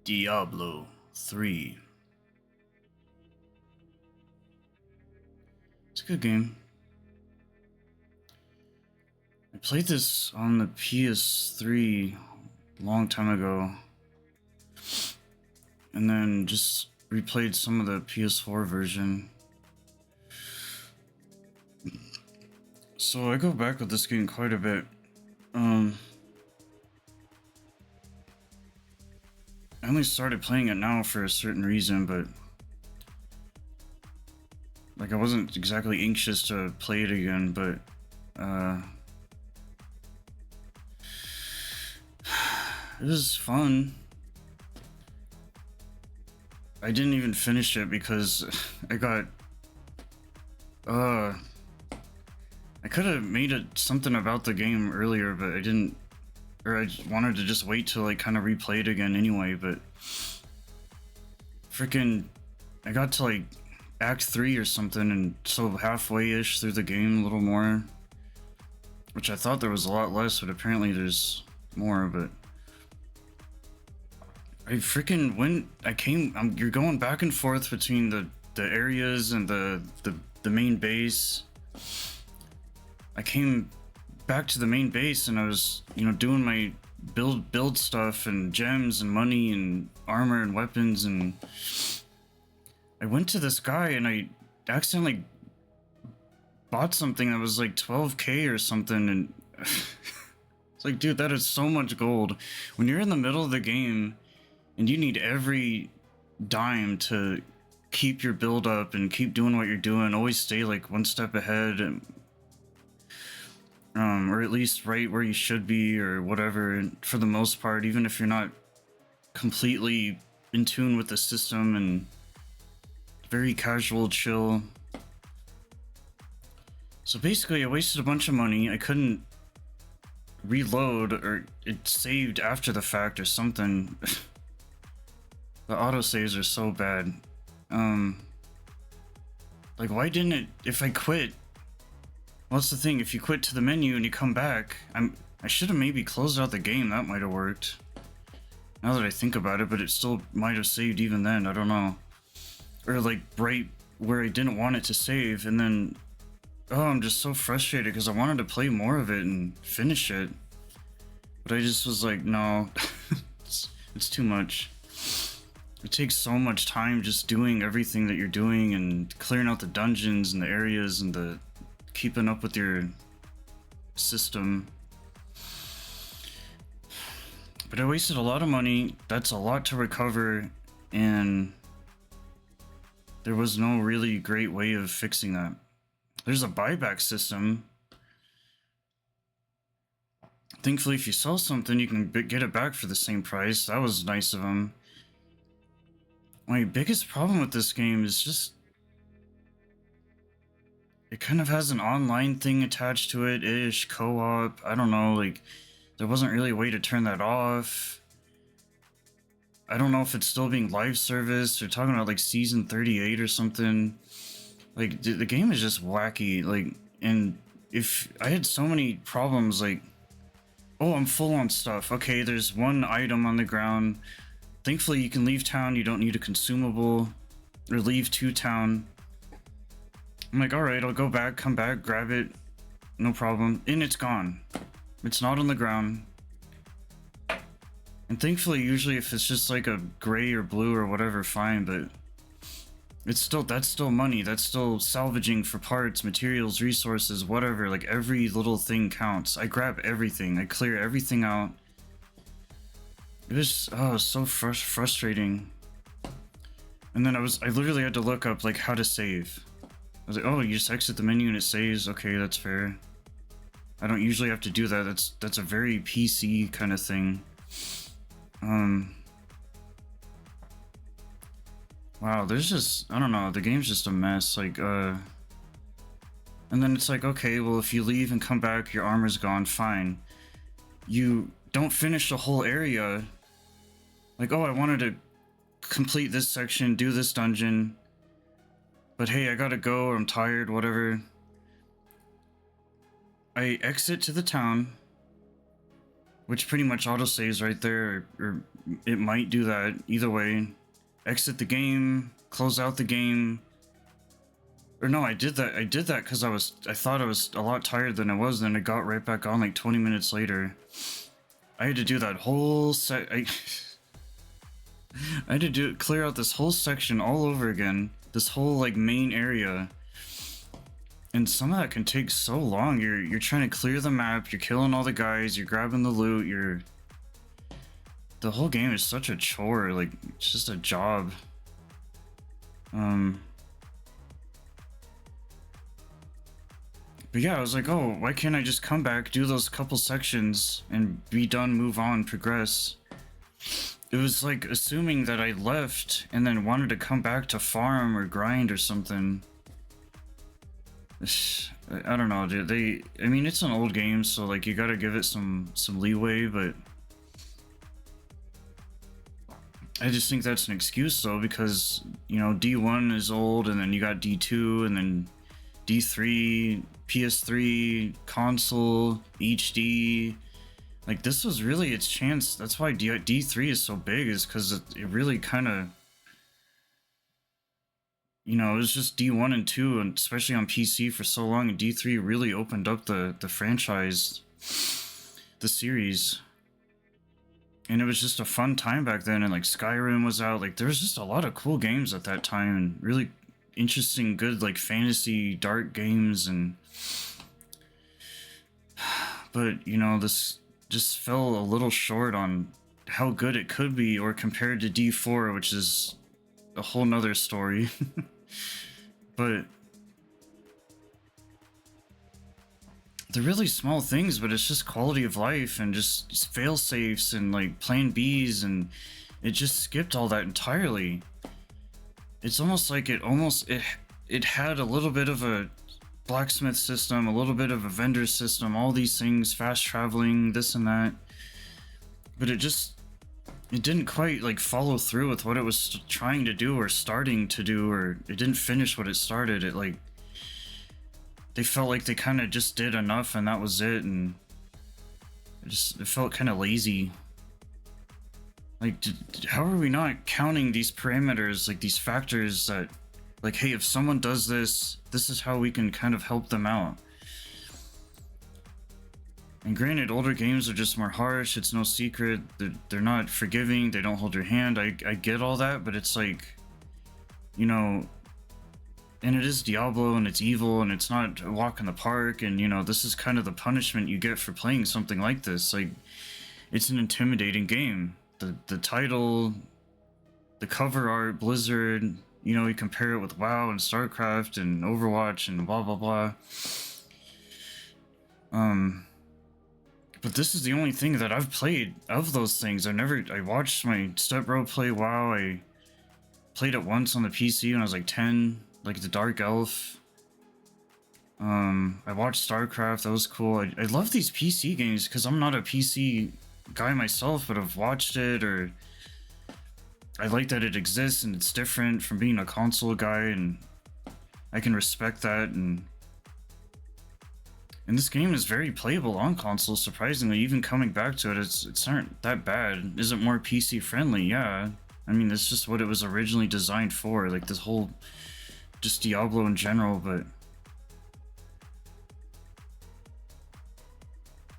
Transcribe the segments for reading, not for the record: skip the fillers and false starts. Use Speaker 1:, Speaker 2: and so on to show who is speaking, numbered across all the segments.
Speaker 1: Diablo 3. It's a good game. I played this on the PS3 a long time ago, and then just replayed some of the PS4 version. So I go back with this game quite a bit. I only started playing it now for a certain reason, but like I wasn't exactly anxious to play it again, but it was fun. I didn't even finish it because I got I could have made it something about the game earlier, but I didn't, or I wanted to just wait till like kind of replay it again anyway, but freaking I got to like Act 3 or something, and so halfway-ish through the game, a little more, which I thought there was a lot less, but apparently there's more. But I freaking went, you're going back and forth between the areas and the main base. I came back to the main base and I was, doing my build stuff and gems and money and armor and weapons, and I went to this guy and I accidentally bought something that was like 12k or something, and it's like, dude, that is so much gold. When you're in the middle of the game and you need every dime to keep your build up and keep doing what you're doing, always stay like one step ahead, and or at least right where you should be or whatever. And for the most part, even if you're not completely in tune with the system and very casual, chill. So basically, I wasted a bunch of money. I couldn't reload, or it saved after the fact or something. The autosaves are so bad. Like, why didn't it, if I quit? Well, that's the thing, if you quit to the menu and you come back, I should have maybe closed out the game. That might have worked, now that I think about it, but it still might have saved even then. I don't know. Or like right where I didn't want it to save, and then I'm just so frustrated because I wanted to play more of it and finish it, but I just was like, no. it's too much. It takes so much time just doing everything that you're doing and clearing out the dungeons and the areas and the keeping up with your system. But I wasted a lot of money. That's a lot to recover, and there was no really great way of fixing that. There's a buyback system. Thankfully, if you sell something, you can get it back for the same price. That was nice of them. My biggest problem with this game is just it kind of has an online thing attached to it-ish, co-op. I don't know, like, there wasn't really a way to turn that off. I don't know if it's still being live serviced. They're talking about like season 38 or something. Like, the game is just wacky. Like, and if I had so many problems, like, oh, I'm full on stuff. Okay, there's one item on the ground. Thankfully, you can leave town. You don't need a consumable, or leave to town. I'm like, all right, I'll go back, come back, grab it, no problem. And it's gone. It's not on the ground. And thankfully, usually if it's just like a gray or blue or whatever, fine, but that's still money. That's still salvaging for parts, materials, resources, whatever. Like, every little thing counts. I grab everything. I clear everything out. It was so frustrating. And then I literally had to look up like how to save. I was like, oh, you just exit the menu and it saves. Okay, that's fair. I don't usually have to do that. That's a very PC kind of thing. Wow, there's just, I don't know, the game's just a mess. Like, and then it's like, okay, well, if you leave and come back, your armor's gone, fine. You don't finish the whole area. Like, oh, I wanted to complete this section, do this dungeon, but hey, I gotta go, or I'm tired, whatever. I exit to the town, which pretty much autosaves right there, or it might do that. Either way, exit the game, close out the game. Or no, I did that because I thought I was a lot tired than I was, then I got right back on like 20 minutes later. I had to do that whole I had to clear out this whole section all over again. This whole like main area. And some of that can take so long. You're trying to clear the map, you're killing all the guys, you're grabbing the loot, the whole game is such a chore, like it's just a job. But yeah, I was like, oh, why can't I just come back, do those couple sections, and be done, move on, progress? It was like assuming that I left and then wanted to come back to farm or grind or something. I don't know, dude. I mean, it's an old game, so like you gotta give it some leeway, but I just think that's an excuse though, because you know D1 is old, and then you got D2, and then D3, PS3, console, HD. Like this was really its chance. That's why D3 is so big, is because it really kind of, you know, it was just D1 and 2, and especially on PC for so long, and D3 really opened up the franchise, the series. And it was just a fun time back then, and like Skyrim was out. Like there was just a lot of cool games at that time, and really interesting, good like fantasy dark games. And but you know, this just fell a little short on how good it could be, or compared to D4, which is a whole nother story. But they're really small things, but it's just quality of life and just fail safes and like plan Bs, and it just skipped all that entirely. It's almost like it had a little bit of a blacksmith system, a little bit of a vendor system, all these things, fast traveling, this and that, but it didn't quite like follow through with what it was trying to do or starting to do, or it didn't finish what it started. It like, they felt like they kind of just did enough and that was it, and it felt kind of lazy. Like, how are we not counting these parameters, like these factors that, like, hey, if someone does this, this is how we can kind of help them out. And granted, older games are just more harsh, it's no secret, they're not forgiving, they don't hold your hand, I get all that, but it's like, you know, and it is Diablo, and it's evil, and it's not a walk in the park, and you know, this is kind of the punishment you get for playing something like this. Like, it's an intimidating game. The title, the cover art, Blizzard, you know, you compare it with WoW and StarCraft and Overwatch and blah blah blah. But this is the only thing that I've played of those things. I watched my stepbro play WoW, I played it once on the PC when I was like 10, like the Dark Elf. I watched StarCraft, that was cool. I love these PC games because I'm not a PC guy myself, but I've watched it, or I like that it exists and it's different from being a console guy, and I can respect that. And this game is very playable on console, surprisingly. Even coming back to it, it's not that bad. Is it more PC friendly? Yeah. I mean, that's just what it was originally designed for, like this whole, just Diablo in general, but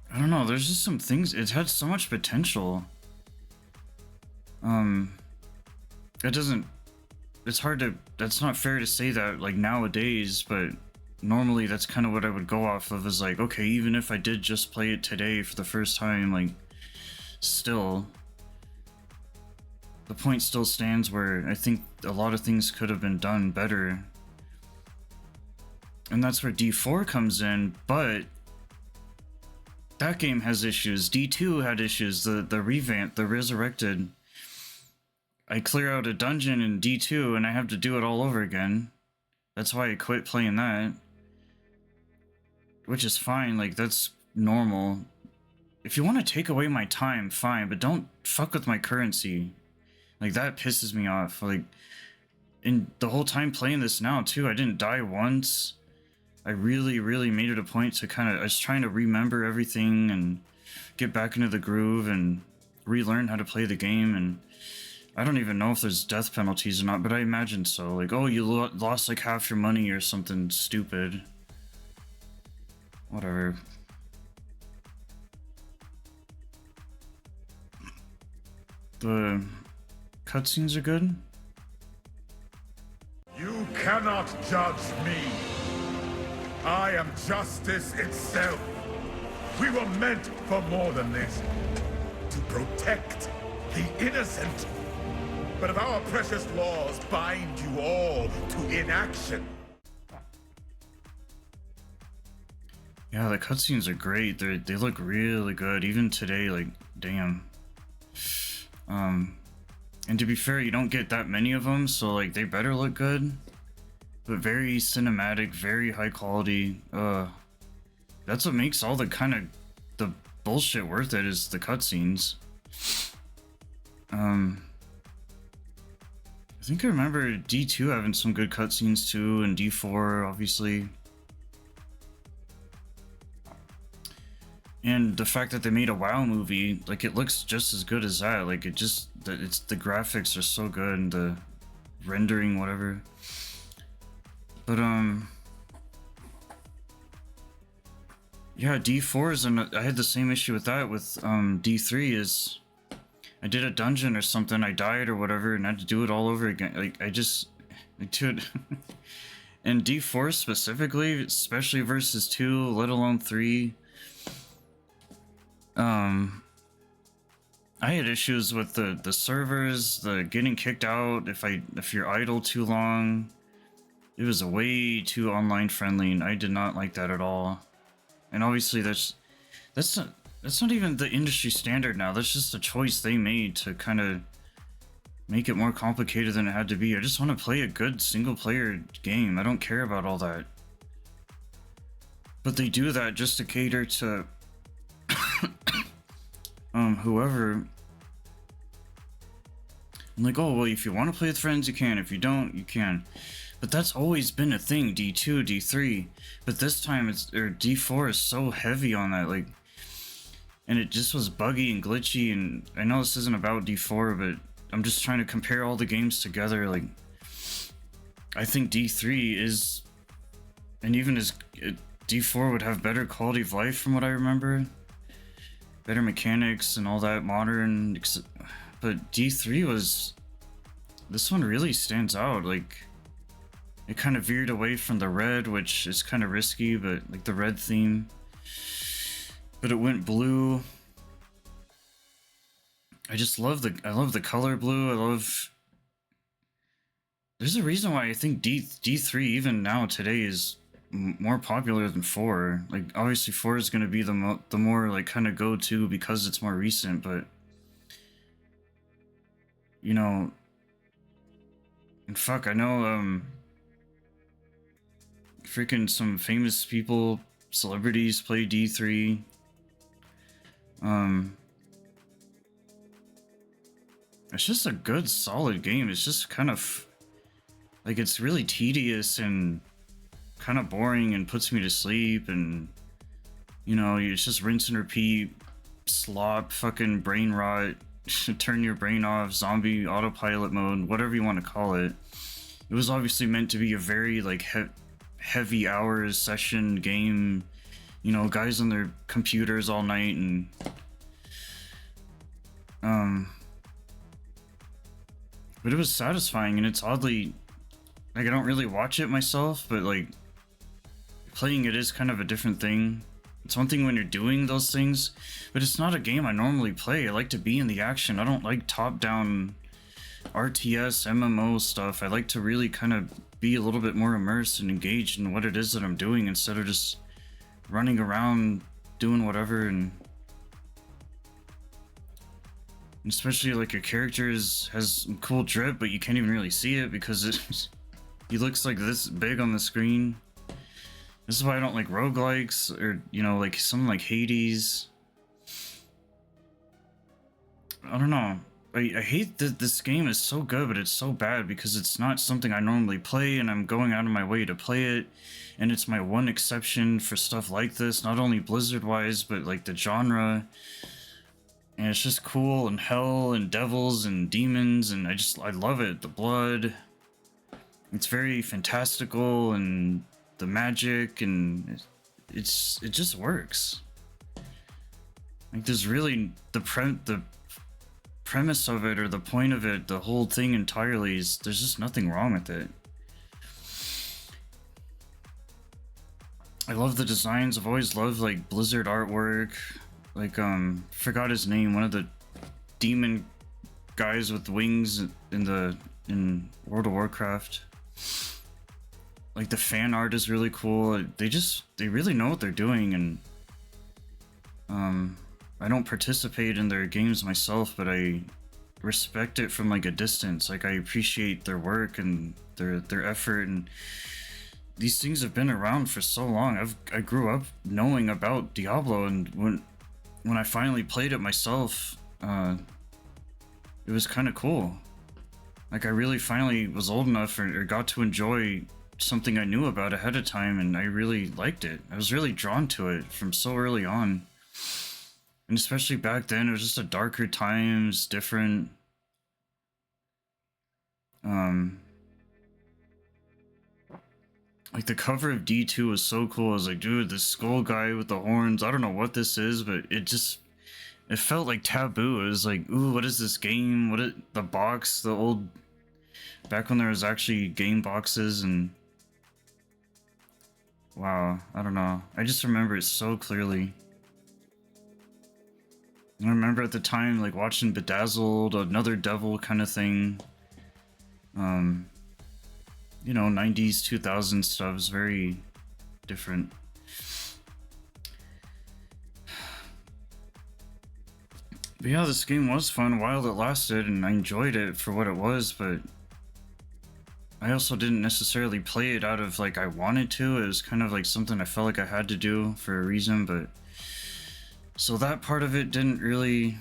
Speaker 1: I don't know, there's just some things, it had so much potential. That's not fair to say that like nowadays, but normally that's kind of what I would go off of, is like, okay, even if I did just play it today for the first time, like, still, the point still stands where I think a lot of things could have been done better. And that's where D4 comes in, but that game has issues. D2 had issues, the revamp, the resurrected. I clear out a dungeon in D2 and I have to do it all over again. That's why I quit playing that. Which is fine, like, that's normal. If you want to take away my time, fine, but don't fuck with my currency. Like, that pisses me off. Like, and the whole time playing this now, too, I didn't die once. I really, really made it a point to kind of, I was trying to remember everything, and get back into the groove and relearn how to play the game. And I don't even know if there's death penalties or not, but I imagine so. Like, oh, you lost like half your money or something stupid. Whatever. The cutscenes are good.
Speaker 2: You cannot judge me. I am justice itself. We were meant for more than this. To protect the innocent. But if our precious laws bind you all to inaction.
Speaker 1: Yeah, the cutscenes are great. They look really good. Even today, like, damn. And to be fair, you don't get that many of them, so like they better look good. But very cinematic, very high quality. That's what makes all the kind of the bullshit worth it, is the cutscenes. I think I remember D2 having some good cutscenes too, and D4 obviously. And the fact that they made a WoW movie, like, it looks just as good as that. Like, it's the graphics are so good and the rendering, whatever. But yeah, D4 is I had the same issue with that with D3. Is I did a dungeon or something, I died or whatever, and I had to do it all over again. Like, I do it. And D4 specifically, especially versus 2, let alone 3. I had issues with the servers, the getting kicked out if you're idle too long. It was way too online friendly, and I did not like that at all. And obviously that's not even the industry standard now. That's just a choice they made to kind of make it more complicated than it had to be. I just want to play a good single player game. I don't care about all that. But they do that just to cater to whoever. I'm like, oh, well, if you want to play with friends, you can. If you don't, you can. But that's always been a thing, D2, D3. But this time, D4 is so heavy on that, like, and it just was buggy and glitchy. And I know this isn't about D4, but I'm just trying to compare all the games together. Like, I think D3 is, and even as D4 would have better quality of life from what I remember. Better mechanics and all that, modern, but D3 was, this one really stands out. Like, it kind of veered away from the red, which is kind of risky, but like the red theme, but it went blue. I love the color blue. There's a reason why I think D3 even now today is more popular than 4. Like, obviously 4 is going to be the more like kind of go-to because it's more recent, but you know, and fuck, I know freaking some famous people, celebrities play D3. It's just a good solid game. It's just kind of like, it's really tedious and kind of boring and puts me to sleep, and you know, it's just rinse and repeat, slop, fucking brain rot, turn your brain off, zombie autopilot mode, whatever you want to call it. It was obviously meant to be a very like heavy hours session game, you know, guys on their computers all night, and but it was satisfying, and it's oddly, like, I don't really watch it myself, but like playing it is kind of a different thing. It's one thing when you're doing those things, but it's not a game I normally play. I like to be in the action. I don't like top-down RTS, MMO stuff. I like to really kind of be a little bit more immersed and engaged in what it is that I'm doing, instead of just running around doing whatever. And especially like your character has some cool drip, but you can't even really see it because he looks like this big on the screen. This is why I don't like roguelikes, or, you know, like something like Hades. I don't know. I hate that this game is so good, but it's so bad because it's not something I normally play, and I'm going out of my way to play it, and it's my one exception for stuff like this, not only Blizzard-wise, but like the genre, and it's just cool, and hell, and devils, and demons, and I love it. The blood, it's very fantastical, and the magic, and it just works. Like there's really the premise of it, or the point of it, the whole thing entirely is there's just nothing wrong with it. I love the designs. I've always loved like Blizzard artwork. Like forgot his name, one of the demon guys with wings in World of Warcraft. Like the fan art is really cool. They really know what they're doing, and I don't participate in their games myself, but I respect it from like a distance. Like I appreciate their work and their effort, and these things have been around for so long. I grew up knowing about Diablo, and when I finally played it myself, it was kind of cool. Like I really finally was old enough or got to enjoy something I knew about ahead of time, and I really liked it. I was really drawn to it from so early on. And especially back then, it was just a darker times, different. Like the cover of D2 was so cool. I was like, dude, this skull guy with the horns. I don't know what this is, but it felt like taboo. It was like, ooh, what is this game? The box, the old, back when there was actually game boxes, and wow, I don't know. I just remember it so clearly. I remember at the time, like, watching Bedazzled, another devil kind of thing. You know, 90s, 2000s stuff is very different. But yeah, this game was fun while it lasted, and I enjoyed it for what it was, but I also didn't necessarily play it out of, like, I wanted to. It was kind of like something I felt like I had to do for a reason, but so that part of it didn't really.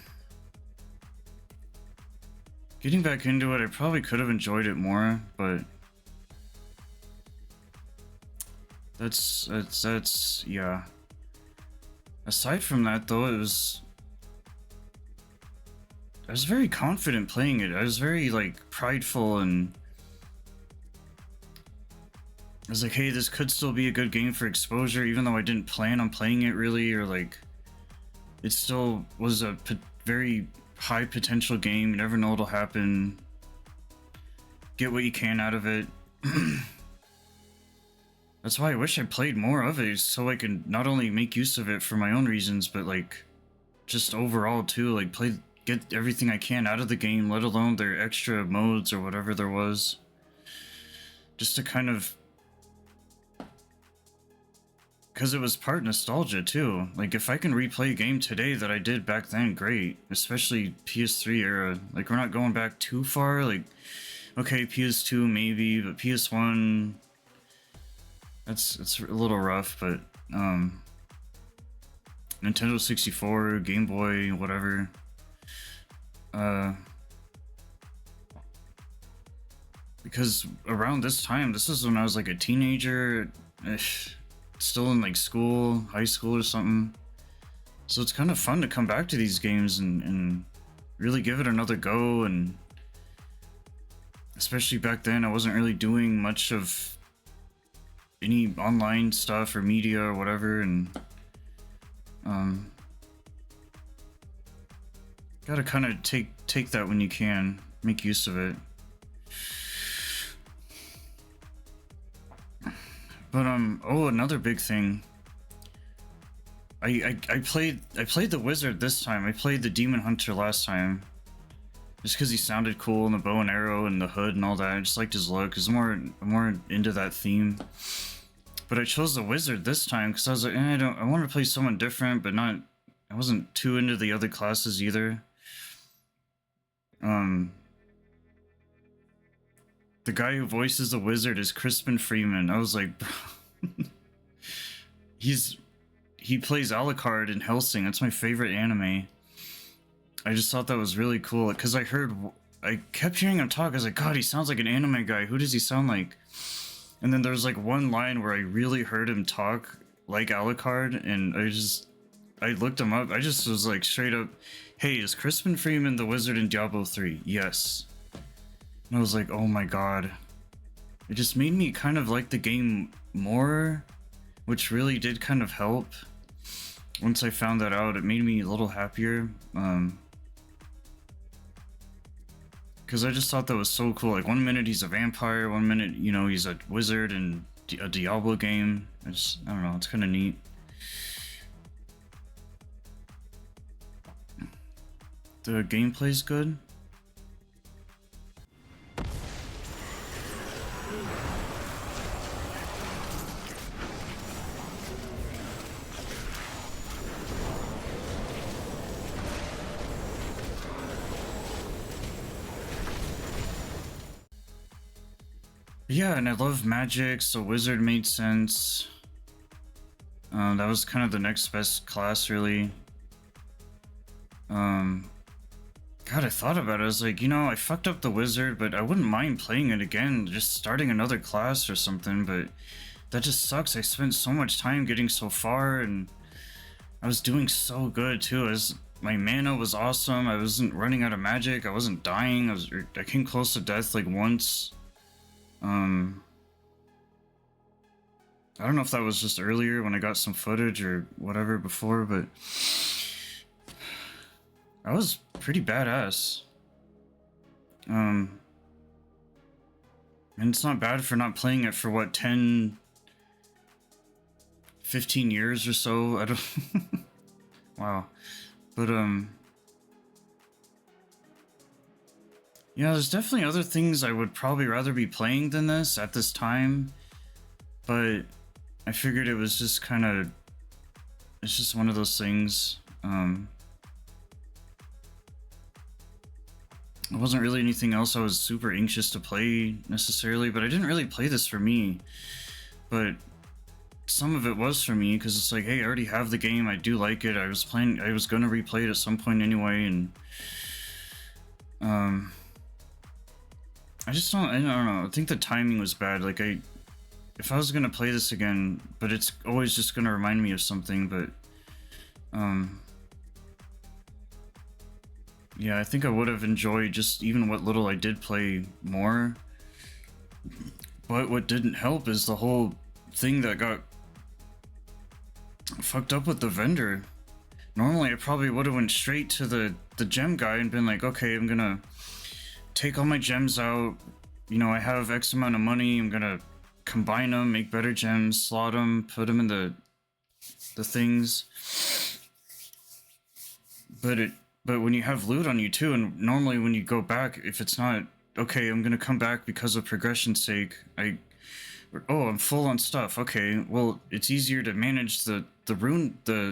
Speaker 1: Getting back into it, I probably could have enjoyed it more, but that's yeah. Aside from that, though, I was very confident playing it. I was very like prideful, and I was like, hey, this could still be a good game for exposure, even though I didn't plan on playing it really, or like it still was a very high potential game. You never know what'll happen. Get what you can out of it. That's why I wish I played more of it, so I could not only make use of it for my own reasons, but like just overall too, like get everything I can out of the game, let alone their extra modes or whatever there was. Just to kind of, because it was part nostalgia too. Like if I can replay a game today that I did back then, great. Especially PS3 era. Like we're not going back too far. Like okay, PS2 maybe, but PS1, it's a little rough. But Nintendo 64, Game Boy, whatever. Because around this time, this is when I was like a teenager. Still in like school, high school or something. So it's kind of fun to come back to these games and really give it another go. And especially back then, I wasn't really doing much of any online stuff or media or whatever, and gotta kind of take that when you can, make use of it. But oh, another big thing. I played the wizard this time. I played the demon hunter last time, just because he sounded cool, and the bow and arrow and the hood and all that. I just liked his look. I'm more into that theme. But I chose the wizard this time because I was like, I want to play someone different, but not. I wasn't too into the other classes either. The guy who voices the wizard is Crispin Freeman. I was like, bro. He plays Alucard in Hellsing. That's my favorite anime. I just thought that was really cool because I kept hearing him talk. I was like, God, he sounds like an anime guy. Who does he sound like? And then there's like one line where I really heard him talk like Alucard, and I looked him up. I just was like straight up, hey, is Crispin Freeman the wizard in Diablo 3? Yes. And I was like, oh my god. It just made me kind of like the game more, which really did kind of help. Once I found that out, it made me a little happier. Because I just thought that was so cool. Like, one minute he's a vampire, one minute, you know, he's a wizard in a Diablo game. I don't know, it's kind of neat. The gameplay's good. Yeah, and I love magic, so wizard made sense. That was kind of the next best class, really. God, I thought about it. I was like, you know, I fucked up the wizard, but I wouldn't mind playing it again, just starting another class or something, but that just sucks. I spent so much time getting so far, and I was doing so good, too. My mana was awesome. I wasn't running out of magic. I wasn't dying. I came close to death, like, once. I don't know if that was just earlier when I got some footage or whatever before, but I was pretty badass. And it's not bad for not playing it for what, 10, 15 years or so. I don't wow. But yeah, there's definitely other things I would probably rather be playing than this at this time, but I figured it was just it's just one of those things. It wasn't really anything else I was super anxious to play necessarily, but I didn't really play this for me. But some of it was for me, because it's like, hey, I already have the game, I do like it, I was gonna replay it at some point anyway, and I don't know, I think the timing was bad. Like, if I was gonna play this again, but it's always just gonna remind me of something, but yeah, I think I would have enjoyed just even what little I did play more. But what didn't help is the whole thing that got fucked up with the vendor. Normally I probably would have went straight to the gem guy and been like, okay, I'm gonna take all my gems out, you know, I have X amount of money, I'm gonna combine them, make better gems, slot them, put them in the things. But when you have loot on you too, and normally when you go back, if it's not, okay, I'm gonna come back because of progression's sake, I'm full on stuff, okay, well, it's easier to manage the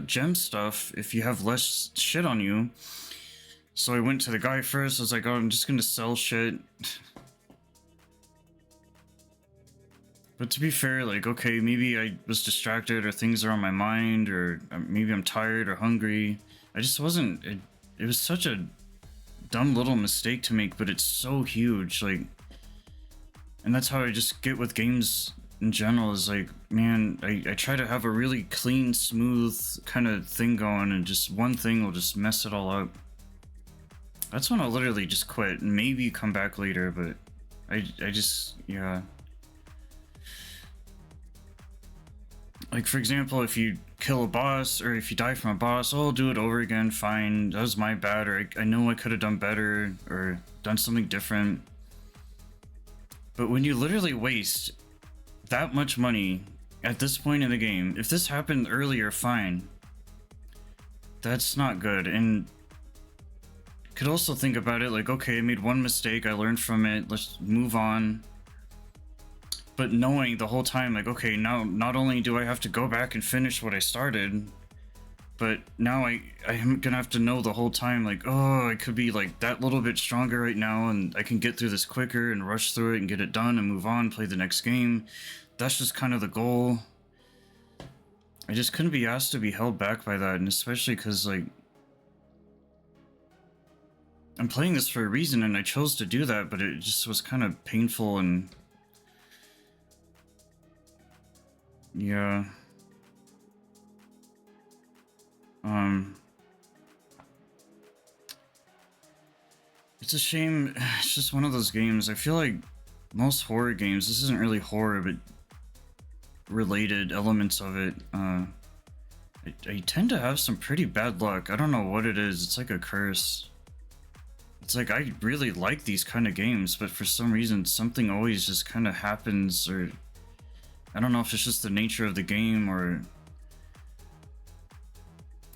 Speaker 1: gem stuff if you have less shit on you. So I went to the guy first, I was like, oh, I'm just gonna sell shit. But to be fair, like, okay, maybe I was distracted, or things are on my mind, or maybe I'm tired or hungry. I just wasn't, it was such a dumb little mistake to make, but it's so huge, like, and that's how I just get with games in general, is like, man, I try to have a really clean, smooth kind of thing going, and just one thing will just mess it all up. That's when I'll literally just quit and maybe come back later, but I just, yeah. Like, for example, if you kill a boss, or if you die from a boss, oh, I'll do it over again, fine, that was my bad, or I know I could have done better, or done something different. But when you literally waste that much money at this point in the game, if this happened earlier, fine. That's not good. And could also think about it like, okay, I made one mistake, I learned from it, let's move on. But knowing the whole time, like, okay, now not only do I have to go back and finish what I started, but now I'm gonna have to know the whole time, like, oh, I could be like that little bit stronger right now, and I can get through this quicker and rush through it and get it done and move on, play the next game. That's just kind of the goal. I just couldn't be asked to be held back by that, and especially because, like, I'm playing this for a reason, and I chose to do that, but it just was kind of painful and yeah. It's a shame. It's just one of those games. I feel like most horror games, this isn't really horror, but related elements of it, I tend to have some pretty bad luck. I don't know what it is. It's like a curse. It's like I really like these kind of games, but for some reason something always just kind of happens, or I don't know if it's just the nature of the game, or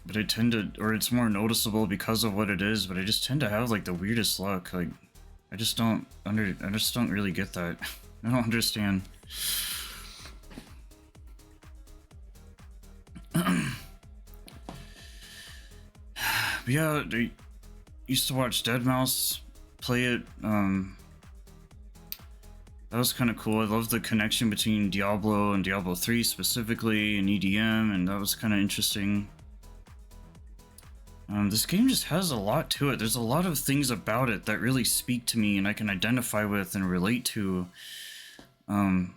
Speaker 1: but I tend to, or it's more noticeable because of what it is, but I just tend to have like the weirdest luck. Like I just don't really get that. I don't understand. But yeah, I used to watch Deadmau5 play it. That was kind of cool. I love the connection between Diablo and Diablo 3 specifically, and EDM, and that was kind of interesting. This game just has a lot to it. There's a lot of things about it that really speak to me and I can identify with and relate to. And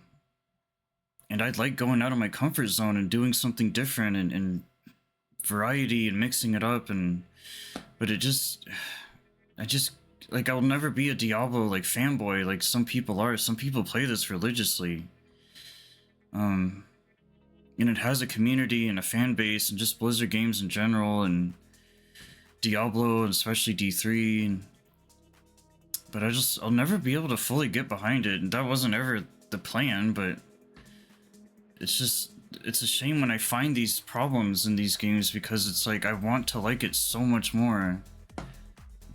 Speaker 1: I'd like going out of my comfort zone and doing something different and variety and mixing it up, but I just like I'll never be a Diablo like fanboy like some people are. Some people play this religiously. And it has a community and a fan base, and just Blizzard games in general, and Diablo, and especially D3, but I'll never be able to fully get behind it, and that wasn't ever the plan, but it's a shame when I find these problems in these games, because it's like I want to like it so much more,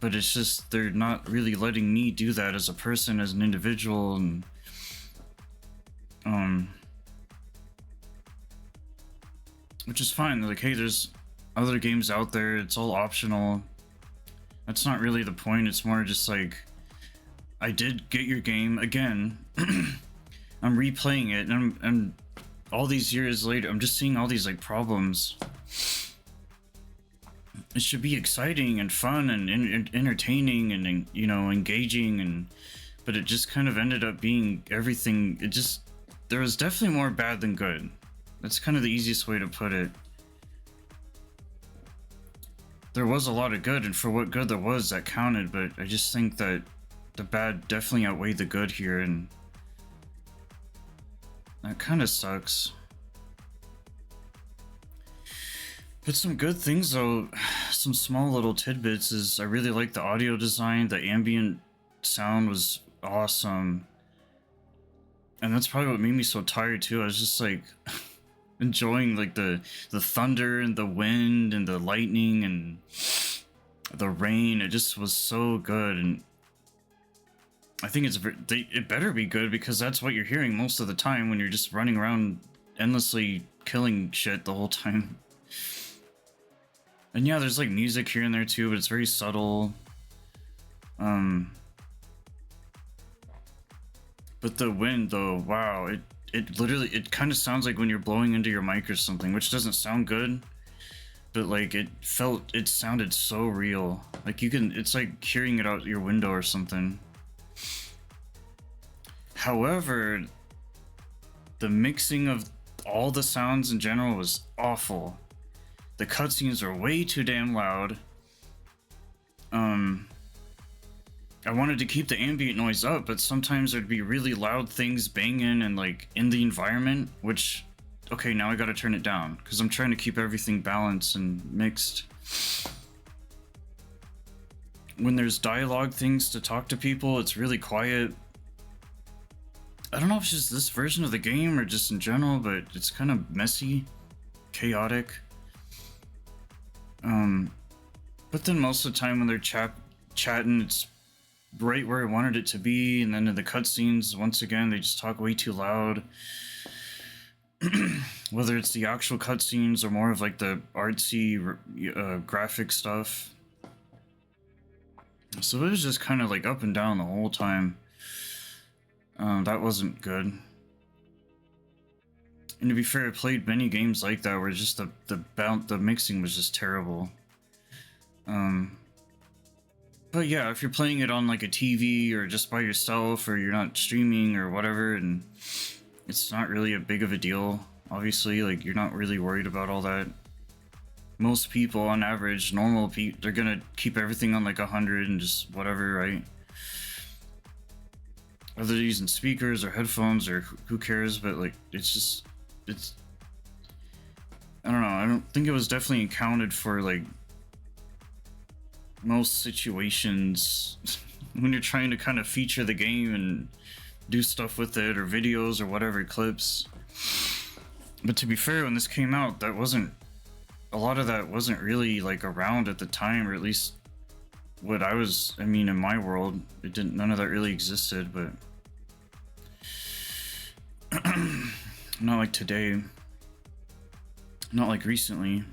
Speaker 1: but it's just they're not really letting me do that as a person, as an individual, and which is fine. Like, hey, there's other games out there, it's all optional. That's not really the point. It's more just like, I did get your game again. I'm replaying it, and all these years later, I'm just seeing all these like problems. It should be exciting and fun and entertaining and, you know, engaging, but it just kind of ended up being everything. There was definitely more bad than good. That's kind of the easiest way to put it. There was a lot of good, and for what good there was, that counted, but I just think that the bad definitely outweighed the good here, and that kind of sucks. But some good things though, some small little tidbits, is I really like the audio design. The ambient sound was awesome, and that's probably what made me so tired too. I was just like enjoying like the thunder and the wind and the lightning and the rain. It just was so good, and I think it better be good, because that's what you're hearing most of the time when you're just running around endlessly killing shit the whole time. And yeah, there's like music here and there too, but it's very subtle. But the wind though, wow, it literally, it kind of sounds like when you're blowing into your mic or something, which doesn't sound good, but like it sounded so real. Like it's like hearing it out your window or something. However, the mixing of all the sounds in general was awful. The cutscenes are way too damn loud. I wanted to keep the ambient noise up, but sometimes there'd be really loud things banging and like in the environment, which, okay, now I gotta turn it down because I'm trying to keep everything balanced and mixed. When there's dialogue things to talk to people, it's really quiet. I don't know if it's just this version of the game or just in general, but it's kind of messy, chaotic. But then most of the time when they're chatting, it's right where I wanted it to be, and then in the cutscenes, once again, they just talk way too loud. Whether it's the actual cutscenes or more of like the artsy graphic stuff. So it was just kind of like up and down the whole time. That wasn't good. And to be fair, I played many games like that where just the mixing was just terrible. But yeah, if you're playing it on like a TV or just by yourself or you're not streaming or whatever, and it's not really a big of a deal, obviously, like you're not really worried about all that. Most people on average, normal people, they're gonna keep everything on like 100 and just whatever, right? Whether they're using speakers or headphones or who cares, but like it's I don't know, I don't think it was definitely accounted for like most situations when you're trying to kind of feature the game and do stuff with it or videos or whatever, clips. But to be fair, when this came out, that wasn't a lot of that wasn't really like around at the time, or at least what I mean, in my world, it didn't, none of that really existed. But not like today, not like recently,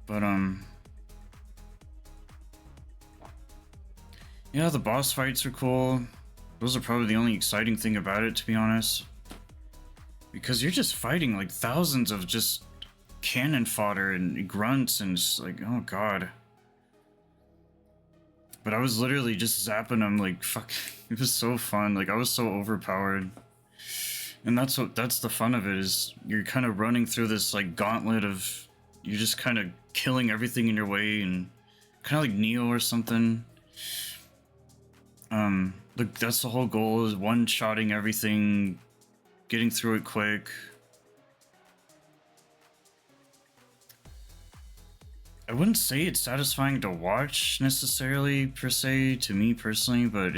Speaker 1: but yeah, the boss fights are cool. Those are probably the only exciting thing about it, to be honest, because you're just fighting like thousands of just cannon fodder and grunts, and just like, oh god. But I was literally just zapping them like fuck. It was so fun. Like I was so overpowered. And that's the fun of it, is you're kind of running through this like gauntlet of, you're just kind of killing everything in your way, and kind of like Neo or something. Look, that's the whole goal, is one-shotting everything, getting through it quick. I wouldn't say it's satisfying to watch necessarily, per se, to me personally, but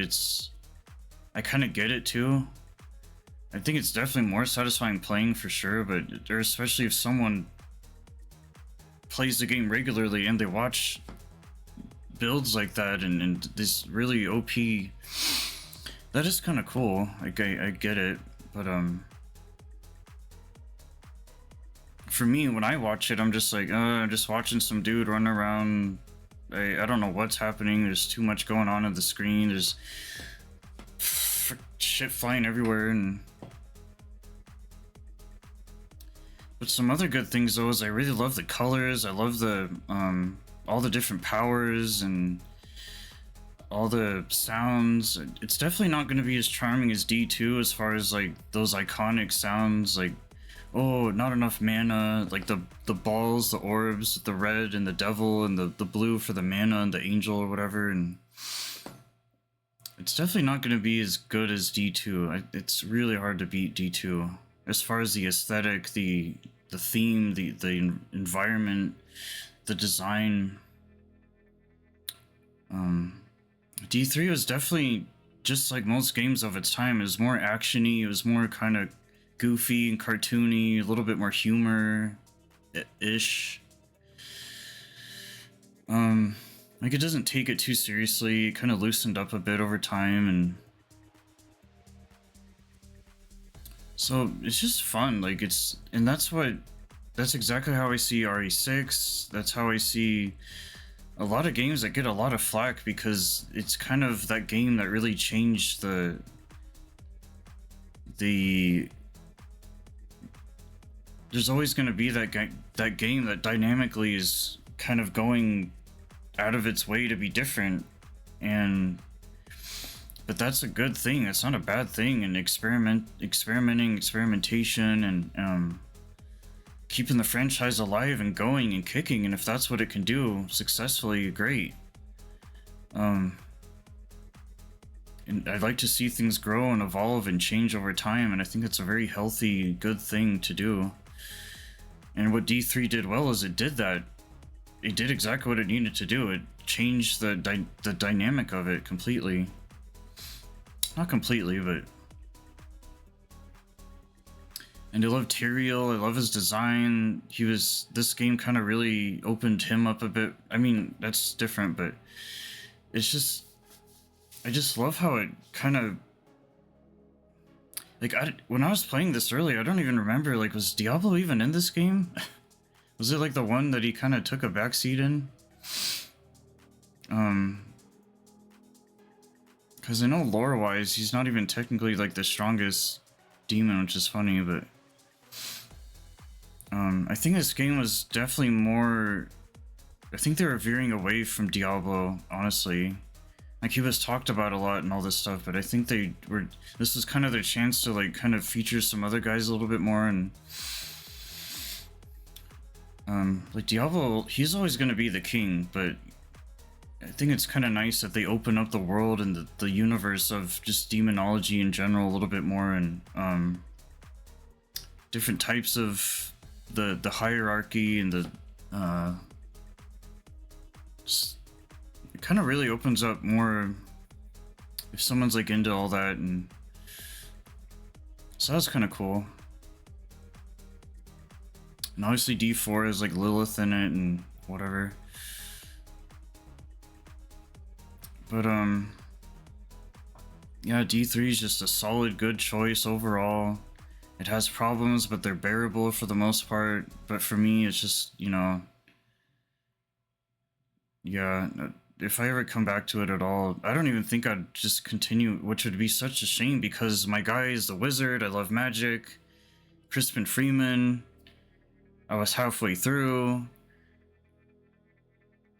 Speaker 1: I kind of get it too. I think it's definitely more satisfying playing for sure, but especially if someone plays the game regularly and they watch builds like that and this really OP, that is kind of cool. Like I get it, but for me, when I watch it, I'm just like, I'm just watching some dude run around. I don't know what's happening. There's too much going on the screen. There's shit flying everywhere. But some other good things though is I really love the colors. I love the all the different powers and all the sounds. It's definitely not going to be as charming as D2 as far as like those iconic sounds, like, oh, not enough mana, like the balls, the orbs, the red and the devil, and the blue for the mana and the angel or whatever. And it's definitely not going to be as good as D2. It's really hard to beat D2 as far as the aesthetic, the theme, the environment, the design. D3 was definitely, just like most games of its time, it was more actiony. It was more kind of goofy and cartoony, a little bit more humor ish. Like, it doesn't take it too seriously. It kind of loosened up a bit over time, and so it's just fun. Like, and that's exactly how I see RE6. That's how I see a lot of games that get a lot of flack, because it's kind of that game that really changed there's always going to be that game that dynamically is kind of going out of its way to be different, but that's a good thing. It's not a bad thing. And experimentation, and keeping the franchise alive and going and kicking, and if that's what it can do successfully, great. And I'd like to see things grow and evolve and change over time, and I think it's a very healthy, good thing to do. And what D3 did well is it did that. It did exactly what it needed to do. It changed the dynamic of it completely. Not completely, but... And I love Tyrael. I love his design. This game kind of really opened him up a bit. I mean, that's different, but it's just, I just love how it kind of, like, when I was playing this earlier, I don't even remember, like, was Diablo even in this game? Was it like the one that he kind of took a backseat in? Because I know lore-wise, he's not even technically like the strongest demon, which is funny, but I think this game was definitely more I think they were veering away from Diablo, honestly. Like, he was talked about a lot and all this stuff, but I think they were, this was kind of their chance to like kind of feature some other guys a little bit more. And like Diablo, he's always going to be the king, but I think it's kind of nice that they open up the world and the universe of just demonology in general a little bit more, and different types of the hierarchy and the it kind of really opens up more if someone's like into all that. And so that's kind of cool. And obviously D4 is like Lilith in it and whatever. But yeah, D3 is just a solid good choice overall. It has problems, but they're bearable for the most part. But for me, it's just, you know, yeah, if I ever come back to it at all, I don't even think I'd just continue, which would be such a shame because my guy is the wizard. I love magic. Crispin Freeman. I was halfway through.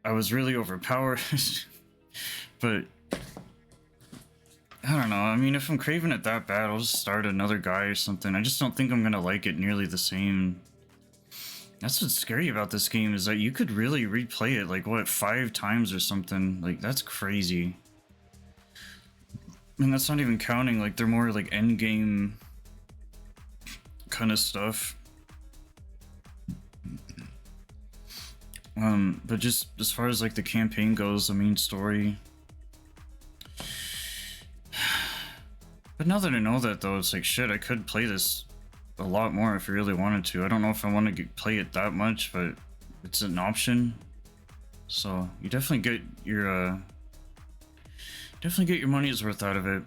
Speaker 1: I was really overpowered. But I don't know. I mean, if I'm craving it that bad, I'll just start another guy or something. I just don't think I'm gonna like it nearly the same. That's what's scary about this game, is that you could really replay it like, what, 5 times or something. Like, that's crazy. And that's not even counting like they're more like end game kind of stuff. But just as far as like the campaign goes, the main story. But now that I know that, though, it's like, shit, I could play this a lot more if I really wanted to. I don't know if I want to play it that much, but it's an option. So you definitely get your money's worth out of it.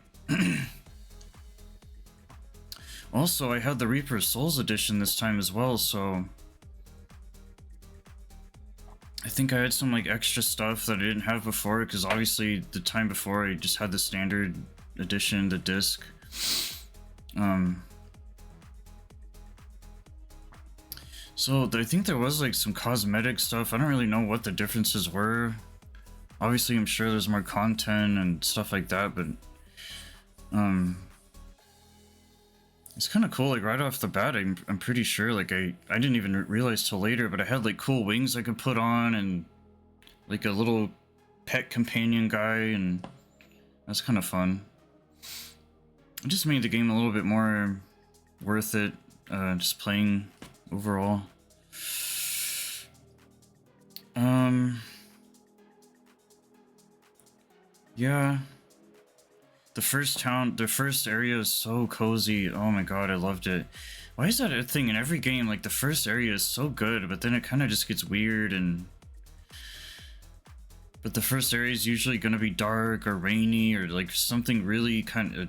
Speaker 1: Also, I had the Reaper's Souls edition this time as well, so I think I had some like extra stuff that I didn't have before, because obviously the time before I just had the standard edition, the disc. So I think there was like some cosmetic stuff. I don't really know what the differences were. Obviously, I'm sure there's more content and stuff like that, but it's kind of cool. Like right off the bat, I'm pretty sure. Like I didn't even realize till later, but I had like cool wings I could put on and like a little pet companion guy, and that's kind of fun. It just made the game a little bit more worth it, just playing overall. Yeah. The first area is so cozy. Oh my god, I loved it. Why is that a thing in every game? Like, the first area is so good, but then it kind of just gets weird, and... But the first area is usually going to be dark or rainy or like something really kind of...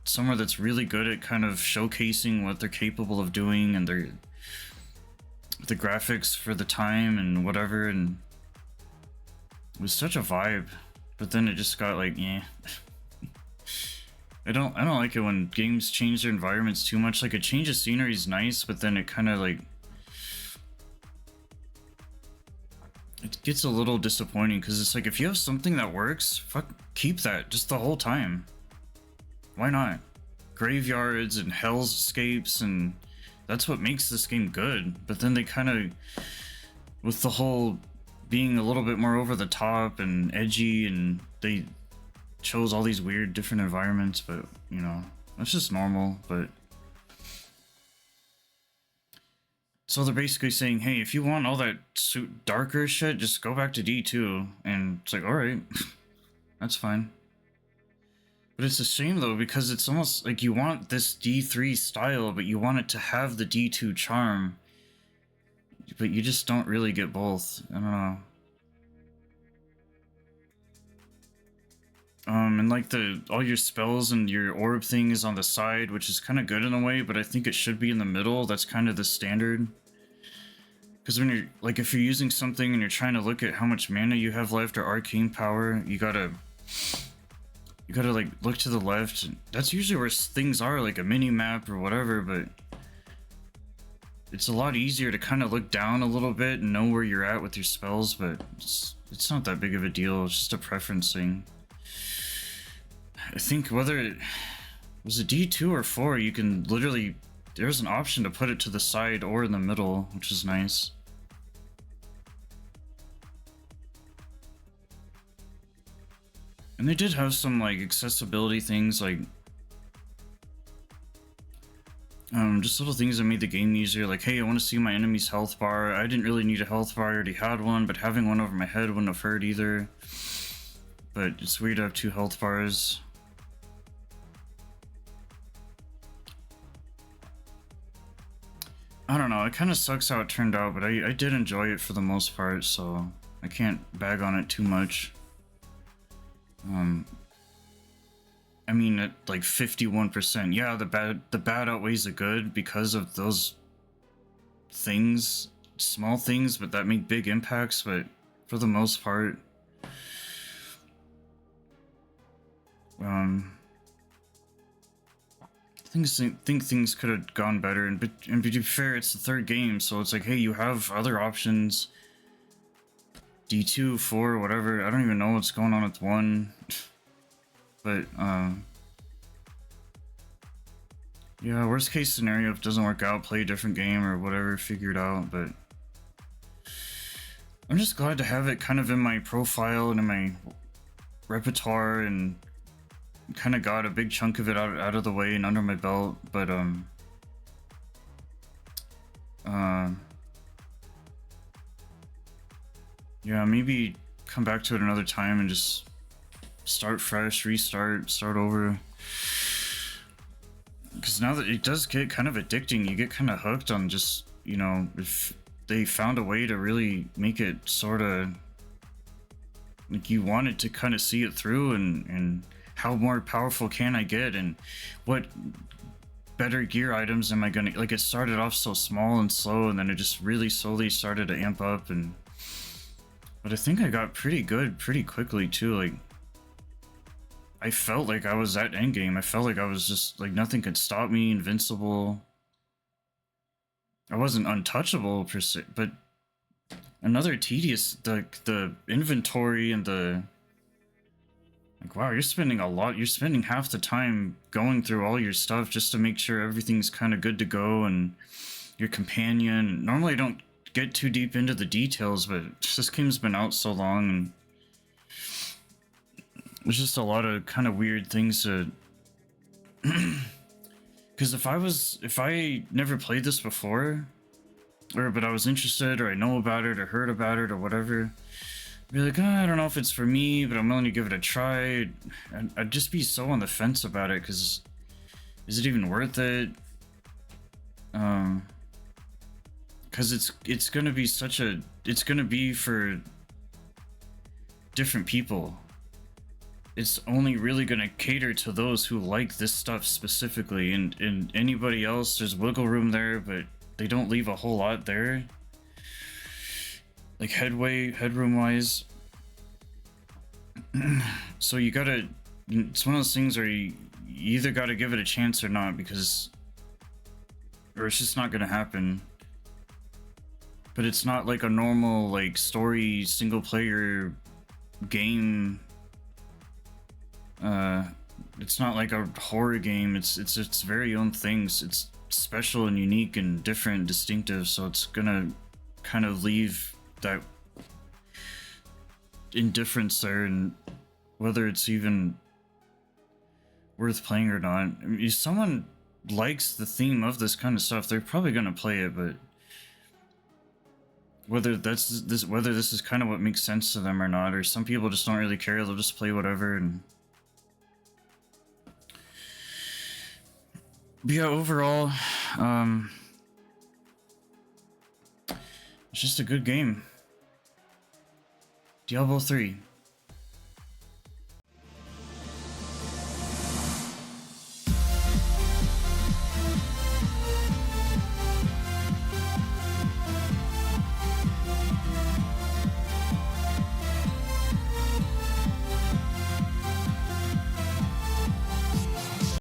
Speaker 1: somewhere that's really good at kind of showcasing what they're capable of doing, and the graphics for the time and whatever, and it was such a vibe. But then it just got like, yeah. I don't like it when games change their environments too much. Like, a change of scenery is nice, but then it kind of like, it gets a little disappointing, because it's like, if you have something that works, fuck, keep that just the whole time. Why not? Graveyards and hellscapes, and that's what makes this game good. But then they kind of, with the whole being a little bit more over the top and edgy, and they chose all these weird different environments, but you know, that's just normal. But so they're basically saying, hey, if you want all that darker shit, just go back to D2, and it's like, all right, that's fine. But it's a shame though, because it's almost like you want this D3 style, but you want it to have the D2 charm, but you just don't really get both. I don't know. And like all your spells and your orb thing is on the side, which is kind of good in a way, but I think it should be in the middle. That's kind of the standard. Because when you're like, if you're using something and you're trying to look at how much mana you have left or arcane power, you gotta like look to the left. That's usually where things are, like a mini map or whatever, but it's a lot easier to kind of look down a little bit and know where you're at with your spells, but it's not that big of a deal. It's just a preference thing. I think whether it was a D2 or 4, you can literally, there's an option to put it to the side or in the middle, which is nice. And they did have some like accessibility things, like just little things that made the game easier, like, hey, I want to see my enemy's health bar. I didn't really need a health bar, I already had one, but having one over my head wouldn't have hurt either. But it's weird to have 2 health bars. I don't know, it kind of sucks how it turned out, but I did enjoy it for the most part, so I can't bag on it too much. I mean, at like 51%, yeah, the bad outweighs the good because of those things, small things, but that make big impacts. But for the most part, I think things could have gone better. And to be fair, it's the 3rd game, so it's like, hey, you have other options. D2, 4, whatever. I don't even know what's going on with 1. But, yeah, worst case scenario, if it doesn't work out, play a different game or whatever, figure it out. But I'm just glad to have it kind of in my profile and in my repertoire, and kind of got a big chunk of it out of the way and under my belt. But, yeah, maybe come back to it another time and just start fresh, start over. Because now that it does get kind of addicting, you get kind of hooked on just, you know, if they found a way to really make it sort of like you wanted to kind of see it through, and how more powerful can I get, and what better gear items am I gonna, like, it started off so small and slow, and then it just really slowly started to amp up. And but I think I got pretty good pretty quickly too. Like, I felt like I was at endgame. I felt like I was just like nothing could stop me, invincible. I wasn't untouchable per se, but another tedious, the inventory and the, like, wow, you're spending a lot. You're spending half the time going through all your stuff just to make sure everything's kind of good to go, and your companion. Normally I don't get too deep into the details, but this game's been out so long, and there's just a lot of kind of weird things to because if I never played this before, but I was interested, or I know about it or heard about it or whatever, I'd be like, oh, I don't know if it's for me, but I'm willing to give it a try. I'd just be so on the fence about it, because is it even worth it? Because it's gonna be it's gonna be for different people. It's only really gonna cater to those who like this stuff specifically, and anybody else, there's wiggle room there, but they don't leave a whole lot there, like headroom wise. So you gotta, it's one of those things where you either gotta give it a chance or not, or it's just not gonna happen. But it's not like a normal, like, story single player game. It's not like a horror game. It's its very own things. It's special and unique and different, distinctive. So it's gonna kind of leave that indifference there, and whether it's even worth playing or not. I mean, if someone likes the theme of this kind of stuff, they're probably gonna play it, but whether this is kind of what makes sense to them or not, or some people just don't really care, they'll just play whatever. And but yeah, overall, it's just a good game. Diablo 3.